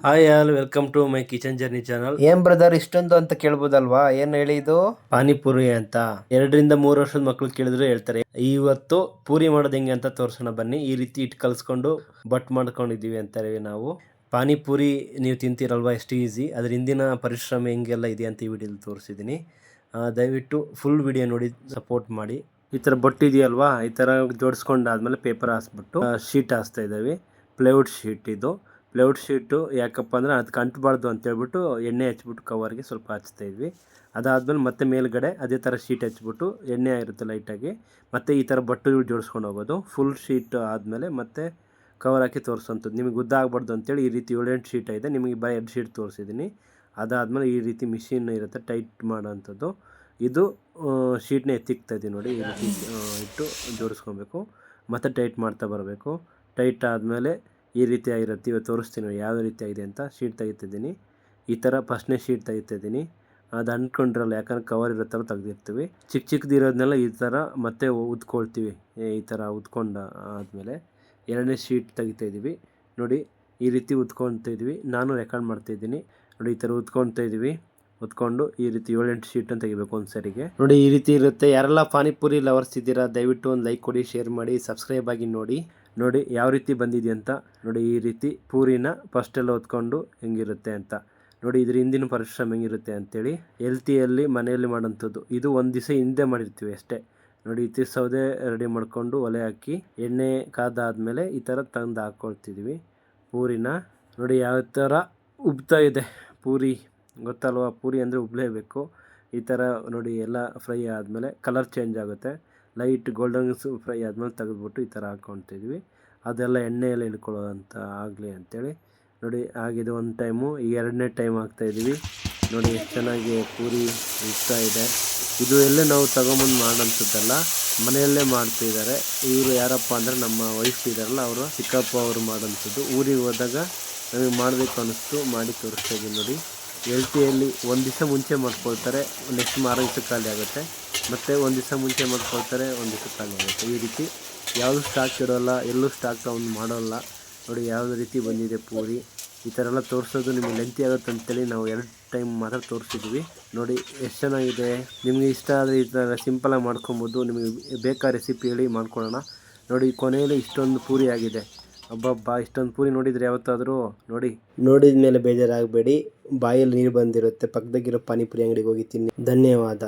Hi all, welcome to my kitchen journey channel. ಏನ್ brother ಇಷ್ಟೊಂದು ಅಂತ ಕೇಳ್ಬೋದಲ್ವಾ? ಏನ್ ಹೇಳಿ ಇದು? ಪಾನಿಪುರಿ ಅಂತ 2 ರಿಂದ 3 ವರ್ಷದ ಮಕ್ಳು ಕೇಳಿದ್ರು ಹೇಳ್ತಾರೆ. ಇವತ್ತು ಪೂರಿ ಮಾಡೋದು ಹೆಂಗೆ ಅಂತ ತೋರ್ಸೋಣ ಬನ್ನಿ. ಈ ರೀತಿ ಇಟ್ಟು ಕಲ್ಸ್ಕೊಂಡು ಬಟ್ ಮಾಡ್ಕೊಂಡಿದೀವಿ ಅಂತಾರೆ ನಾವು. ಪಾನಿಪುರಿ ನೀವು ತಿಂತೀರಲ್ವಾ, ಎಷ್ಟು ಈಸಿ, ಅದ್ರ ಹಿಂದಿನ ಪರಿಶ್ರಮ ಹೆಂಗೆಲ್ಲ ಇದೆ ಅಂತ ಈ ವಿಡಿಯೋದಲ್ಲಿ ತೋರಿಸಿದ್ದೀನಿ. ದಯವಿಟ್ಟು ಫುಲ್ ವಿಡಿಯೋ ನೋಡಿ ಸಪೋರ್ಟ್ ಮಾಡಿ. ಈ ಥರ ಬೊಟ್ಟು ಇದೆಯಲ್ವಾ, ಈ ಥರ ಜೋಡಿಸ್ಕೊಂಡಾದ್ಮೇಲೆ ಪೇಪರ್ ಹಾಸ್ಬಿಟ್ಟು ಶೀಟ್ ಹಾಸ್ತಾ ಇದ್ದೀವಿ. ಪ್ಲೈವುಡ್ ಶೀಟ್ ಇದು. ಪ್ಲೈವುಡ್ ಶೀಟು ಯಾಕಪ್ಪ ಅಂದರೆ ಅದಕ್ಕೆ ಅಂಟಬಾರ್ದು ಅಂತೇಳ್ಬಿಟ್ಟು ಎಣ್ಣೆ ಹಚ್ಬಿಟ್ಟು ಕವರ್ಗೆ ಸ್ವಲ್ಪ ಹಚ್ತಾ ಇದ್ವಿ. ಅದಾದಮೇಲೆ ಮತ್ತೆ ಮೇಲ್ಗಡೆ ಅದೇ ಥರ ಶೀಟ್ ಹಚ್ಬಿಟ್ಟು ಎಣ್ಣೆ ಆಗಿರುತ್ತೆ ಲೈಟಾಗಿ, ಮತ್ತು ಈ ಥರ ಬಟ್ಟೆಗಳು ಜೋಡಿಸ್ಕೊಂಡು ಹೋಗೋದು. ಫುಲ್ ಶೀಟ್ ಆದಮೇಲೆ ಮತ್ತೆ ಕವರ್ ಹಾಕಿ ತೋರಿಸೋಂಥದ್ದು. ನಿಮಗೆ ಉದ್ದ ಆಗಬಾರ್ದು ಅಂತೇಳಿ ಈ ರೀತಿ 7-8 ಶೀಟ್ ಇದೆ. ನಿಮಗೆ ಬರೀ 2 ಶೀಟ್ ತೋರಿಸಿದ್ದೀನಿ. ಅದಾದಮೇಲೆ ಈ ರೀತಿ ಮಿಷಿನ್ ಇರುತ್ತೆ ಟೈಟ್ ಮಾಡೋವಂಥದ್ದು. ಇದು ಶೀಟ್ನ ಎತ್ತಿಕ್ತಾ ಇದ್ದೀವಿ ನೋಡಿ. ಈ ರೀತಿ ಇಟ್ಟು ಜೋಡಿಸ್ಕೊಬೇಕು, ಮತ್ತು ಟೈಟ್ ಮಾಡ್ತಾ ಬರಬೇಕು. ಟೈಟ್ ಆದಮೇಲೆ ಈ ರೀತಿ ಆಗಿರುತ್ತೆ. ಇವತ್ತು ತೋರಿಸ್ತೀನಿ ಯಾವ ರೀತಿ ಆಗಿದೆ ಅಂತ. ಶೀಟ್ ತೆಗಿತಿದ್ದೀನಿ. ಈ ಥರ ಫಸ್ಟ್ನೇ ಶೀಟ್ ತೆಗಿತಿದ್ದೀನಿ. ಅದು ಅಂಟ್ಕೊಂಡಿರಲ್ಲ, ಯಾಕಂದ್ರೆ ಕವರ್ ಇರೋ ತೆಗೆದಿರ್ತೀವಿ. ಚಿಕ್ಕದಿರೋದನ್ನೆಲ್ಲ ಈ ಥರ ಮತ್ತೆ ಉದ್ಕೊಳ್ತೀವಿ. ಈ ಥರ ಉದ್ಕೊಂಡ ಆದಮೇಲೆ 2ನೇ ಶೀಟ್ ತೆಗಿತಾಯಿದ್ದೀವಿ ನೋಡಿ. ಈ ರೀತಿ ಉದ್ಕೊಳ್ತಾಯಿದ್ವಿ. ನಾನು ರೆಕಾರ್ಡ್ ಮಾಡ್ತಾಯಿದ್ದೀನಿ ನೋಡಿ. ಈ ಥರ ಉದ್ಕೊಳ್ತಾಯಿದ್ವಿ. ಉದ್ಕೊಂಡು ಈ ರೀತಿ 7-8 ಶೀಟನ್ನು ತೆಗಿಬೇಕು ಒಂದು ಸರಿಗೆ ನೋಡಿ. ಈ ರೀತಿ ಇರುತ್ತೆ. ಯಾರೆಲ್ಲ ಪಾನಿಪುರಿ ಲವರ್ಸ್ ಇದ್ದೀರಾ ದಯವಿಟ್ಟು ಒಂದು ಲೈಕ್ ಕೊಡಿ, ಶೇರ್ ಮಾಡಿ, ಸಬ್ಸ್ಕ್ರೈಬ್ ಆಗಿ ನೋಡಿ ಯಾವ ರೀತಿ ಬಂದಿದೆ ಅಂತ ನೋಡಿ. ಈ ರೀತಿ ಪೂರಿನ ಫಸ್ಟೆಲ್ಲ ಹೊತ್ಕೊಂಡು ಹೆಂಗಿರುತ್ತೆ ಅಂತ ನೋಡಿ. ಇದ್ರ ಹಿಂದಿನ ಪರಿಶ್ರಮ ಹೆಂಗಿರುತ್ತೆ ಅಂತೇಳಿ ಹೆಲ್ತಿಯಲ್ಲಿ ಮನೆಯಲ್ಲಿ ಮಾಡೋಂಥದ್ದು. ಇದು ಒಂದು ದಿವಸ ಹಿಂದೆ ಮಾಡಿರ್ತೀವಿ ಅಷ್ಟೇ ನೋಡಿ. ಈ ಸೌದೆ ರೆಡಿ ಮಾಡಿಕೊಂಡು ಒಲೆ ಹಾಕಿ ಎಣ್ಣೆ ಕಾದಾದ್ಮೇಲೆ ಈ ಥರ ತಂದು ಹಾಕ್ಕೊಳ್ತಿದ್ವಿ ಪೂರಿನ ನೋಡಿ. ಯಾವ ಥರ ಉಬ್ತಾ ಇದೆ ಪೂರಿ, ಗೊತ್ತಲ್ವಾ? ಪೂರಿ ಅಂದರೆ ಉಬ್ಲೇಬೇಕು. ಈ ಥರ ನೋಡಿ. ಎಲ್ಲ ಫ್ರೈ ಆದಮೇಲೆ ಕಲರ್ ಚೇಂಜ್ ಆಗುತ್ತೆ. ಲೈಟ್ ಗೋಲ್ಡನ್ ಫ್ರೈ ಆದಮೇಲೆ ತೆಗೆದ್ಬಿಟ್ಟು ಈ ಥರ ಹಾಕ್ಕೊಳ್ತಿದ್ವಿ. ಅದೆಲ್ಲ ಎಣ್ಣೆಯಲ್ಲಿ ಇಳ್ಕೊಳ್ಳೋದಂತ ಆಗಲಿ ಅಂಥೇಳಿ ನೋಡಿ. ಆಗಿದೆ ಒಂದು ಟೈಮು. ಈಗ 2ನೇ ಟೈಮ್ ಹಾಕ್ತಾಯಿದ್ವಿ ನೋಡಿ. ಎಷ್ಟು ಚೆನ್ನಾಗಿ ಪೂರಿ ಇಡ್ತಾ ಇದೆ. ಇದು ಎಲ್ಲೇ ನಾವು ತಗೊಂಬಂದು ಮಾಡೋಂಥದ್ದಲ್ಲ, ಮನೆಯಲ್ಲೇ ಮಾಡ್ತಿದ್ದಾರೆ. ಇವರು ಯಾರಪ್ಪ ಅಂದರೆ ನಮ್ಮ ವೈಫ್ ಇದ್ದಾರಲ್ಲ, ಅವರು ಚಿಕ್ಕಪ್ಪ ಅವರು ಮಾಡೋಂಥದ್ದು. ಊರಿಗೆ ಹೋದಾಗ ನಮಗೆ ಮಾಡಬೇಕು ಅನ್ನಿಸ್ತು, ಮಾಡಿ ತೋರಿಸ್ತಾ ಇದ್ದೀನಿ ನೋಡಿ. ಹೆಲ್ತಿಯಲ್ಲಿ ಒಂದು ದಿವಸ ಮುಂಚೆ ಮಾಡ್ಕೊಳ್ತಾರೆ, ನೆಕ್ಸ್ಟ್ ಮಾರೋ ದಿವಸ ಖಾಲಿ ಆಗುತ್ತೆ. ಮತ್ತು ಒಂದು ದಿವಸ ಮುಂಚೆ ಮಾಡ್ಕೊಳ್ತಾರೆ, ಒಂದು ದಿವಸ ಖಾಲಿ ಆಗುತ್ತೆ. ಈ ರೀತಿ ಯಾವುದು ಸ್ಟಾಕ್ ಇಡೋಲ್ಲ, ಎಲ್ಲೂ ಸ್ಟಾಕ್ ತಗೊಂಡು ಮಾಡೋಲ್ಲ ನೋಡಿ. ಯಾವುದೇ ರೀತಿ ಬಂದಿದೆ ಪೂರಿ. ಈ ಥರ ಎಲ್ಲ ತೋರಿಸೋದು ನಿಮಗೆ ಲೆಂತಿ ಆಗುತ್ತೆ ಅಂತೇಳಿ ನಾವು 2 ಟೈಮ್ ಮಾತ್ರ ತೋರಿಸಿದ್ವಿ ನೋಡಿ. ಎಷ್ಟು ಚೆನ್ನಾಗಿದೆ. ನಿಮಗೆ ಇಷ್ಟ ಆದರೆ ಈ ಥರ ಸಿಂಪಲಾಗಿ ಮಾಡ್ಕೊಬೋದು. ನಿಮಗೆ ಬೇಕಾ ರೆಸಿಪಿ ಹೇಳಿ ಮಾಡ್ಕೊಳ್ಳೋಣ ನೋಡಿ. ಕೊನೆಯಲ್ಲಿ ಇಷ್ಟೊಂದು ಪೂರಿ ಆಗಿದೆ. ಹಬ್ಬ, ಇಷ್ಟೊಂದು ಪೂರಿ ನೋಡಿದರೆ ಯಾವತ್ತಾದರೂ ನೋಡಿದ ಮೇಲೆ ಬೇಜಾರಾಗಬೇಡಿ. ಬಾಯಲ್ಲಿ ನೀರು ಬಂದಿರುತ್ತೆ. ಪಕ್ಕದಾಗಿರೋ ಪಾನಿಪುರಿ ಅಂಗಡಿಗೆ ಹೋಗಿ ತಿನ್ನಿ. ಧನ್ಯವಾದ.